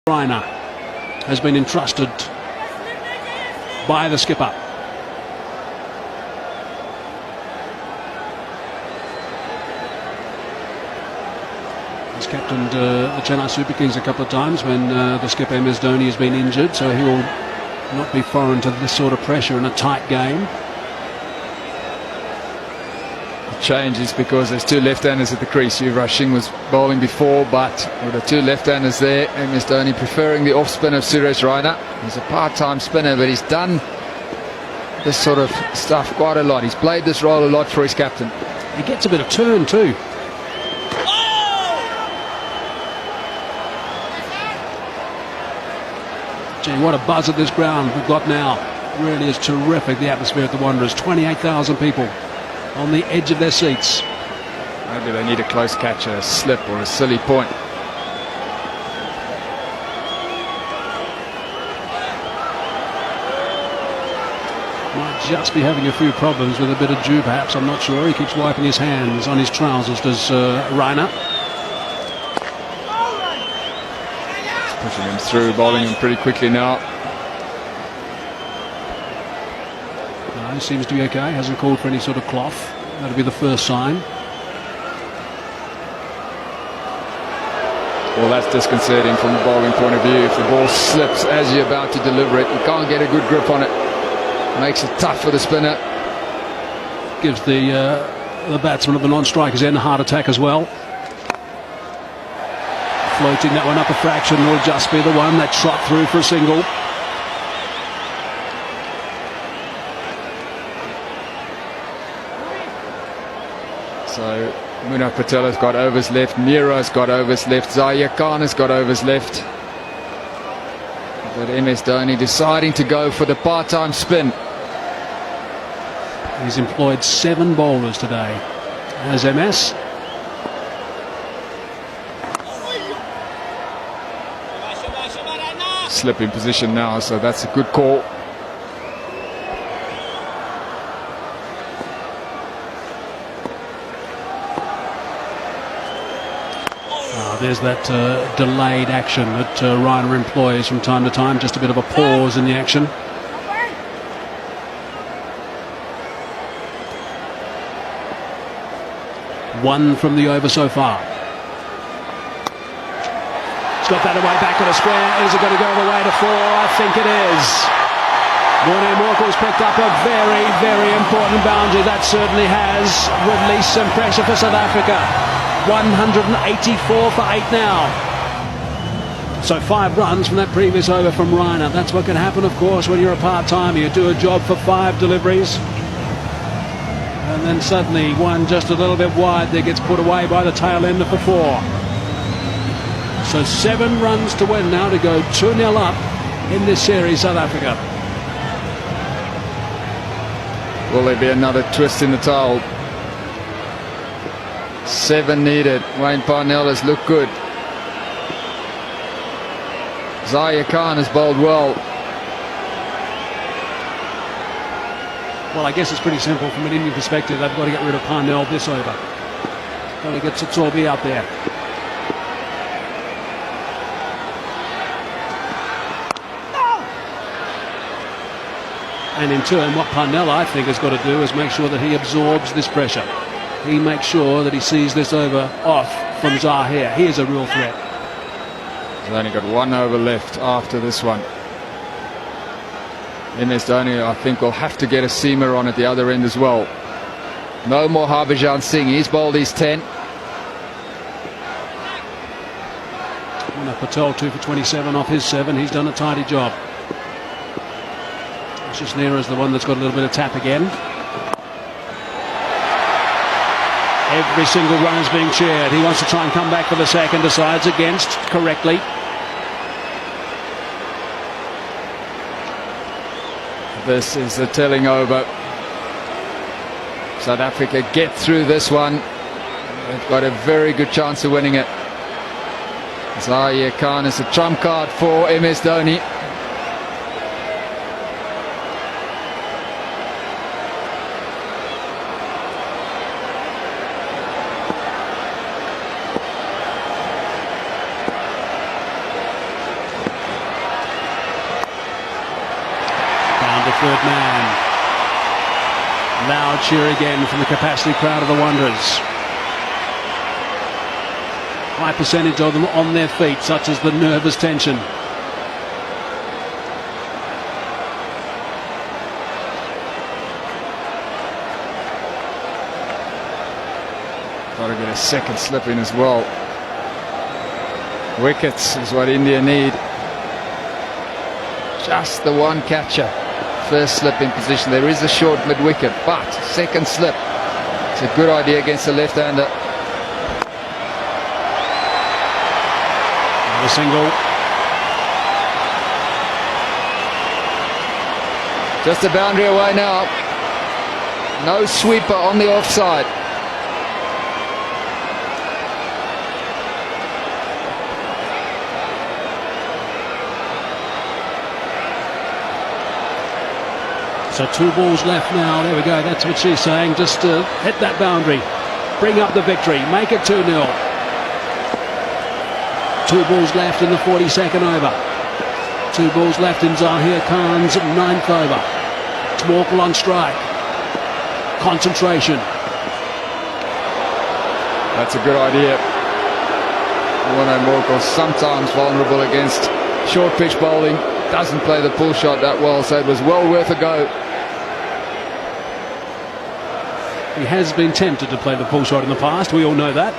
Rainer has been entrusted by the skipper. He's captained the Chennai Super Kings a couple of times when the skipper Msdhoni has been injured, so he will not be foreign to this sort of pressure in a tight game. Change is because there's two left-handers at the crease. Yuvraj Singh was bowling before, but with the two left-handers there, and Msdhoni preferring the off-spin of Suresh Raina. He's a part-time spinner, but he's done this sort of stuff quite a lot. He's played this role a lot for his captain. He gets a bit of turn too. Gee, what a buzz at this ground we've got now. Really is terrific, the atmosphere at the Wanderers. 28,000 people on the edge of their seats. Maybe they need a close catch, a slip or a silly point. Might just be having a few problems with a bit of dew perhaps, I'm not sure. He keeps wiping his hands on his trousers, does Rainer. Pushing him through, bowling him pretty quickly now. No, seems to be okay, hasn't called for any sort of cloth. That'll be the first sign. Well, that's disconcerting from a bowling point of view. If the ball slips as you're about to deliver it, you can't get a good grip on it. Makes it tough for the spinner. Gives the batsman of the non-strikers end a heart attack as well. Floating that one up a fraction will just be the one that trot through for a single. So Munaf Patel has got overs left, Mira's got overs left, Zaia Khan has got overs left. But Msdhoni deciding to go for the part-time spin. He's employed 7 bowlers today as MS. Slip in position now, so that's a good call. There's that delayed action that Rainer employs from time to time, just a bit of a pause in the action. One from the over so far. He's got that away back at a square. Is it going to go all the way to 4? I think it is. Morne Morkel's picked up a very, very important boundary. That certainly has released some pressure for South Africa. 184 for 8 now. So 5 runs from that previous over from Rainer. That's what can happen, of course, when you're a part-timer. You do a job for 5 deliveries, and then suddenly one just a little bit wide that gets put away by the tail ender for 4. So 7 runs to win now to go 2-0 up in this series, South Africa. Will there be another twist in the towel? 7 needed. Wayne Parnell has looked good. Zaia Khan has bowled well. Well, I guess it's pretty simple from an Indian perspective. They've got to get rid of Parnell this over. Got to get Satsorbi out there. And in turn, what Parnell, I think, has got to do is make sure that he absorbs this pressure. He makes sure that he sees this over off from Zahir. He is a real threat. He's only got 1 over left after this one. Msdhoni, I think, will have to get a seamer on at the other end as well. No more Harbhajan Singh. He's bowled his 10. Munaf Patel 2 for 27 off his 7. He's done a tidy job. Nera is the one that's got a little bit of tap again. Every single run is being cheered. He wants to try and come back for the second, decides against correctly. This is the telling over. South Africa get through this one. They've got a very good chance of winning it. Zaia Khan is a trump card for Msdhoni. third man. Loud cheer again from the capacity crowd of the Wanderers. High percentage of them on their feet, such as the nervous tension. Got to get a second slip in as well. Wickets is what India need. Just the one catcher. First slip in position. There is a short mid-wicket, but second slip. It's a good idea against the left-hander. A single. Just a boundary away now. No sweeper on the offside. So 2 balls left now. There we go. That's what she's saying. Just hit that boundary. Bring up the victory. Make it 2-0. 2 balls left in the 42nd over. 2 balls left in Zahir Khan's 9th over. It's Morkel on strike. Concentration. That's a good idea. Morkel sometimes vulnerable against short pitch bowling. Doesn't play the pull shot that well, so it was well worth a go. He has been tempted to play the pull shot in the past. We all know that.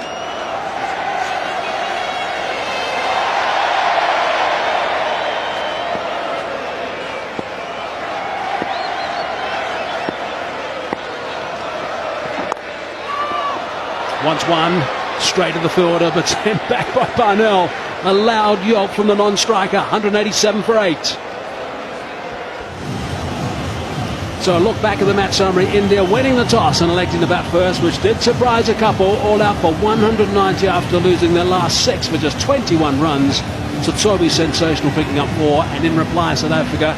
Once one, straight to the fielder, but sent back by Parnell. A loud yelp from the non-striker, 187 for 8. So a look back at the match summary. India winning the toss and electing to bat first, which did surprise a couple, all out for 190 after losing their last 6 for just 21 runs. Tsotsobe sensational, picking up 4, and in reply South Africa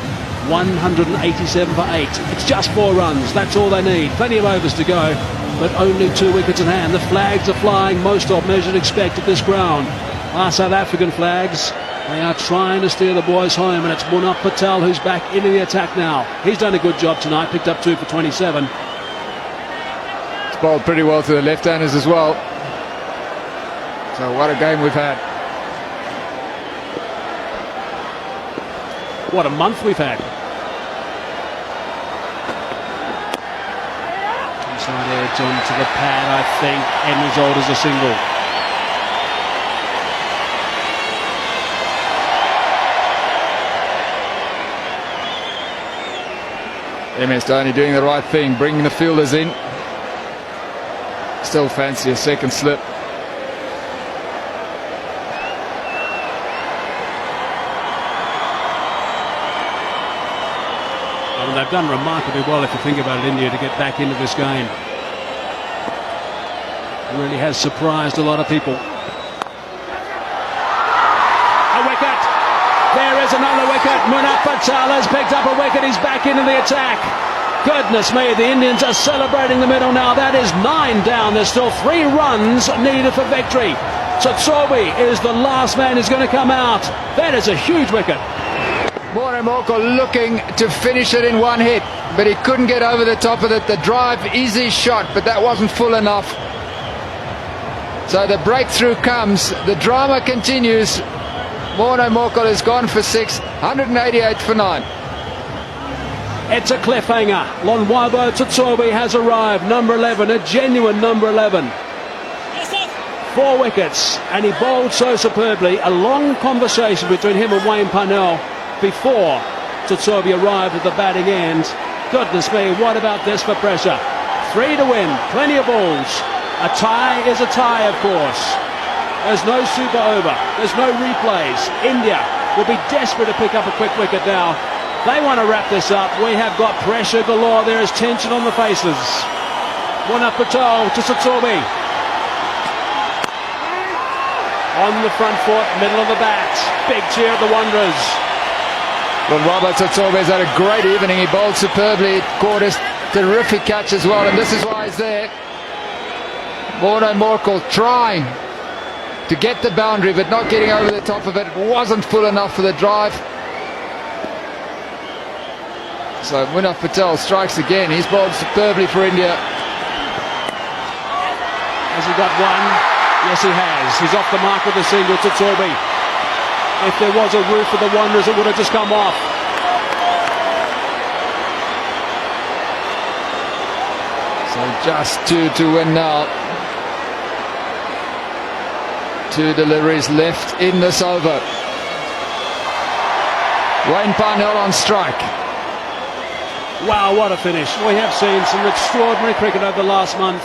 187 for 8. It's just 4 runs, that's all they need. Plenty of overs to go, but only 2 wickets in hand. The flags are flying, most of measured expect at this ground. Our South African flags, they are trying to steer the boys home, and it's Munaf Patel who's back into the attack now. He's done a good job tonight, picked up 2 for 27. It's bowled pretty well to the left-handers as well. So what a game we've had. What a month we've had. Inside edge onto the pad, I think, end result is a single. Msdhoni doing the right thing, bringing the fielders in. Still fancy a second slip. I mean, they've done remarkably well, if you think about it, India, to get back into this game. It really has surprised a lot of people. A wicket! There is another wicket. Munaf Patel has picked up a wicket. He's back into the attack. Goodness me, the Indians are celebrating the middle now. That is 9 down. There's still 3 runs needed for victory. Tsotsobe is the last man who's going to come out. That is a huge wicket. Morkel looking to finish it in one hit, but he couldn't get over the top of it. The drive is his shot, but that wasn't full enough. So the breakthrough comes. The drama continues. Morkel has gone for 6, 188 for 9. It's a cliffhanger. Lonwabo Tsotsobe has arrived, number 11, a genuine number 11. 4 wickets, and he bowled so superbly. A long conversation between him and Wayne Parnell before Tsotsobe arrived at the batting end. Goodness me, what about this for pressure? 3 to win, plenty of balls. A tie is a tie, of course. There's no super over, there's no replays. India will be desperate to pick up a quick wicket now. They want to wrap this up. We have got pressure galore. There is tension on the faces. Munaf Patel to Tsotsobe. On the front foot, middle of the bat. Big cheer at the Wanderers. Well, Robert Tsotsobe has had a great evening. He bowled superbly. Caught a terrific catch as well, and this is why he's there. Morkel trying to get the boundary, but not getting over the top of it. It wasn't full enough for the drive. So Munaf Patel strikes again. He's bowled superbly for India. Has he got one? Yes, he has. He's off the mark with a single to Torby. If there was a roof for the Wanderers, it would have just come off. So just 2 to win now. 2 deliveries left in this over. Wayne Parnell on strike. Wow, what a finish. We have seen some extraordinary cricket over the last month.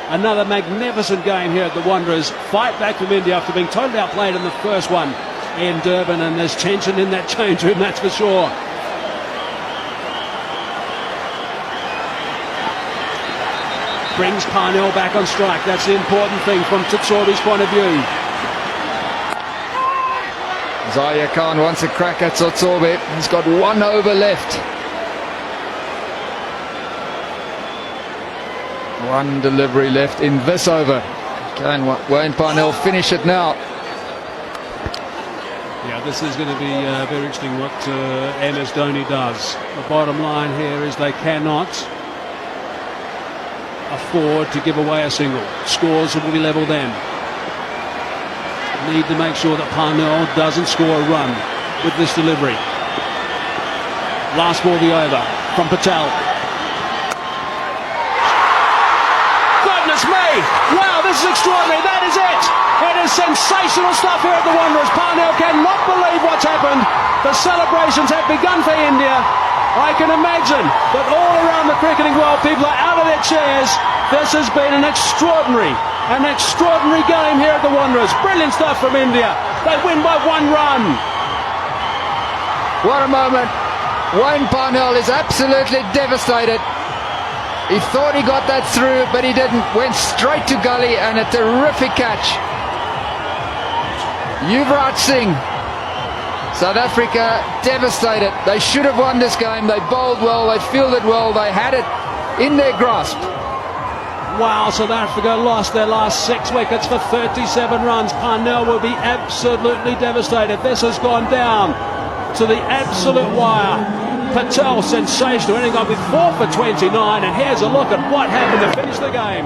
Another magnificent game here at the Wanderers. Fight back from India after being totally outplayed in the first one in Durban, and there's tension in that change room, that's for sure. Brings Parnell back on strike. That's the important thing from Tutsorbi's point of view. Zahir Khan wants a crack at Tutsorbi. He's got 1 over left. 1 delivery left in this over. Can Wayne Parnell finish it now? Yeah, this is going to be very interesting what Msdhoni does. The bottom line here is they cannot afford to give away a single. Scores will be level then. Need to make sure that Parnell doesn't score a run with this delivery. Last ball of the over from Patel. Goodness me! Wow, this is extraordinary. That is it. It is sensational stuff here at the Wanderers. Parnell cannot believe what's happened. The celebrations have begun for India. I can imagine that all around the cricketing world people are out of their chairs. This has been an extraordinary game here at the Wanderers. Brilliant stuff from India. They win by 1 run. What a moment. Wayne Parnell is absolutely devastated. He thought he got that through, but he didn't. Went straight to gully, and a terrific catch. Yuvraj Singh. South Africa devastated. They should have won this game. They bowled well, they fielded well, they had it in their grasp. Wow, South Africa lost their last 6 wickets for 37 runs. Parnell will be absolutely devastated. This has gone down to the absolute wire. Patel, sensational, ending up with 4 for 29, and here's a look at what happened to finish the game.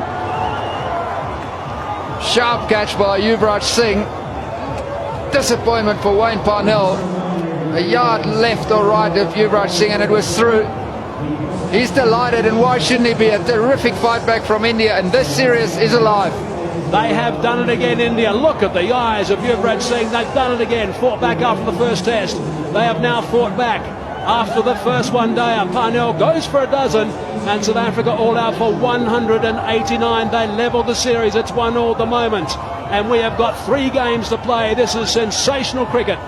Sharp catch by Yuvraj Singh. Disappointment for Wayne Parnell. A yard left or right of Yuvraj Singh, and it was through. He's delighted, and why shouldn't he be? A terrific fight back from India, and this series is alive. They have done it again, India. Look at the eyes of Yuvraj Singh. They've done it again. Fought back after the first test. They have now fought back after the first one-dayer. Parnell goes for a dozen, and South Africa all out for 189. They level the series. It's 1-1 at the moment, and we have got 3 games to play. This is sensational cricket.